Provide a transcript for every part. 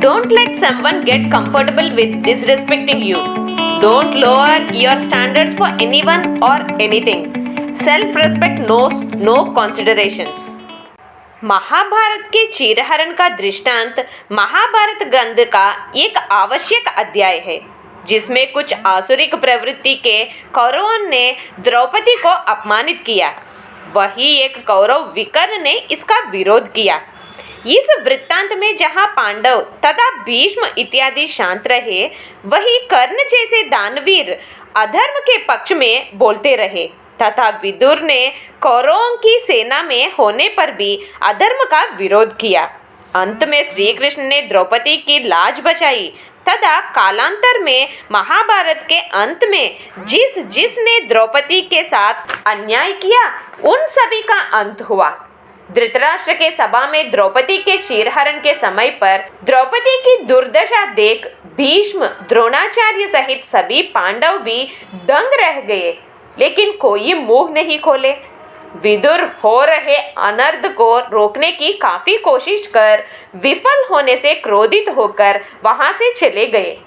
Don't let someone get comfortable with disrespecting you. Don't lower your standards for anyone or anything. Self-respect knows no considerations. Mahabharat के चीरहरण का दृष्टांत महाभारत ग्रंथ का एक आवश्यक अध्याय है, जिसमें कुछ आसुरिक प्रवृत्ति के कौरवों ने द्रौपदी को अपमानित किया। वही एक कौरव विकर्ण ने इसका विरोध किया। इस वृत्तांत में जहां पांडव तथा भीष्म इत्यादि शांत रहे, वही कर्ण जैसे दानवीर अधर्म के पक्ष में बोलते रहे तथा विदुर ने कौरवों की सेना में होने पर भी अधर्म का विरोध किया। अंत में श्री कृष्ण ने द्रौपदी की लाज बचाई तथा कालांतर में महाभारत के अंत में जिसने द्रौपदी के साथ अन्याय किया, उन सभी का अंत हुआ। धृतराष्ट्र के सभा में द्रौपदी के चीरहरण के समय पर द्रौपदी की दुर्दशा देख भीष्म, द्रोणाचार्य सहित सभी पांडव भी दंग रह गए, लेकिन कोई मुंह नहीं खोले। विदुर हो रहे अनर्थ को रोकने की काफी कोशिश कर विफल होने से क्रोधित होकर वहां से चले गए।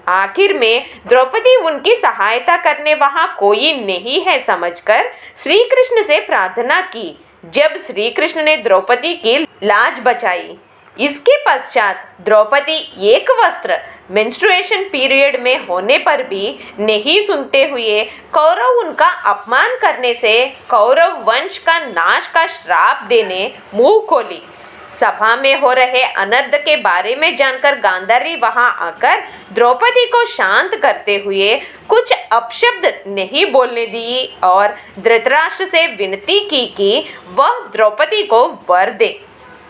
आखिर में द्रौपदी उनकी सहायता करने वहां कोई नहीं है समझकर श्री कृष्ण से प्रार्थना की। जब श्री कृष्ण ने द्रौपदी की लाज बचाई, इसके पश्चात द्रौपदी एक वस्त्र मेंस्ट्रुएशन पीरियड में होने पर भी नहीं सुनते हुए कौरव उनका अपमान करने से कौरव वंश का नाश का श्राप देने मुंह खोली। सभा में हो रहे अनर्थ के बारे में जानकर गांधारी वहां आकर द्रौपदी को शांत करते हुए कुछ अपशब्द नहीं बोलने दी और धृतराष्ट्र से विनती की कि वह द्रौपदी को वर दे।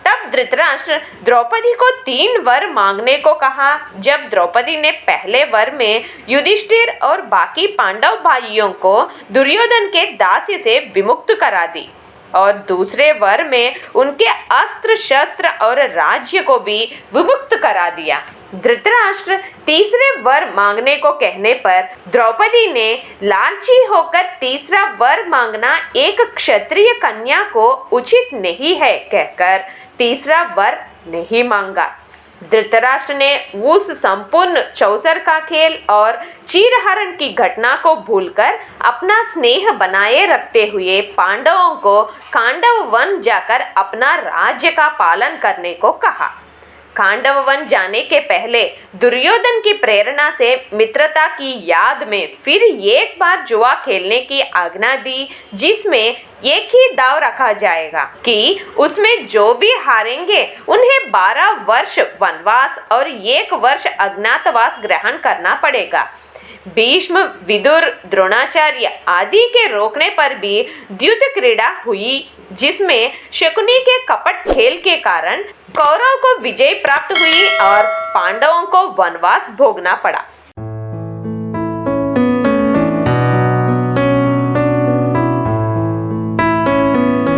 तब धृतराष्ट्र द्रौपदी को 3 वर मांगने को कहा। जब द्रौपदी ने पहले वर में युधिष्ठिर और बाकी पांडव भाइयों को दुर्योधन के दास्य से विमुक्त करा दी और दूसरे वर में उनके अस्त्र शस्त्र और राज्य को भी विमुक्त करा दिया। धृतराष्ट्र तीसरे वर मांगने को कहने पर द्रौपदी ने लालची होकर तीसरा वर मांगना एक क्षत्रिय कन्या को उचित नहीं है कहकर तीसरा वर नहीं मांगा। धृतराष्ट्र ने उस संपूर्ण चौसर का खेल और चीरहरण की घटना को भूलकर अपना स्नेह बनाए रखते हुए पांडवों को खांडव वन जाकर अपना राज्य का पालन करने को कहा। खांडव वन जाने के पहले दुर्योधन की प्रेरणा से मित्रता की याद में फिर एक बार जुआ खेलने की आज्ञा दी, जिसमें एक ही दाव रखा जाएगा कि उसमें जो भी हारेंगे उन्हें 12 वर्ष वनवास और 1 वर्ष अज्ञातवास ग्रहण करना पड़ेगा। भीष्म, विदुर, द्रोणाचार्य आदि के रोकने पर भी द्युत क्रीड़ा हुई, जिसमें शकुनी के कपट खेल के कारण कौरव को विजय प्राप्त हुई और पांडवों को वनवास भोगना पड़ा।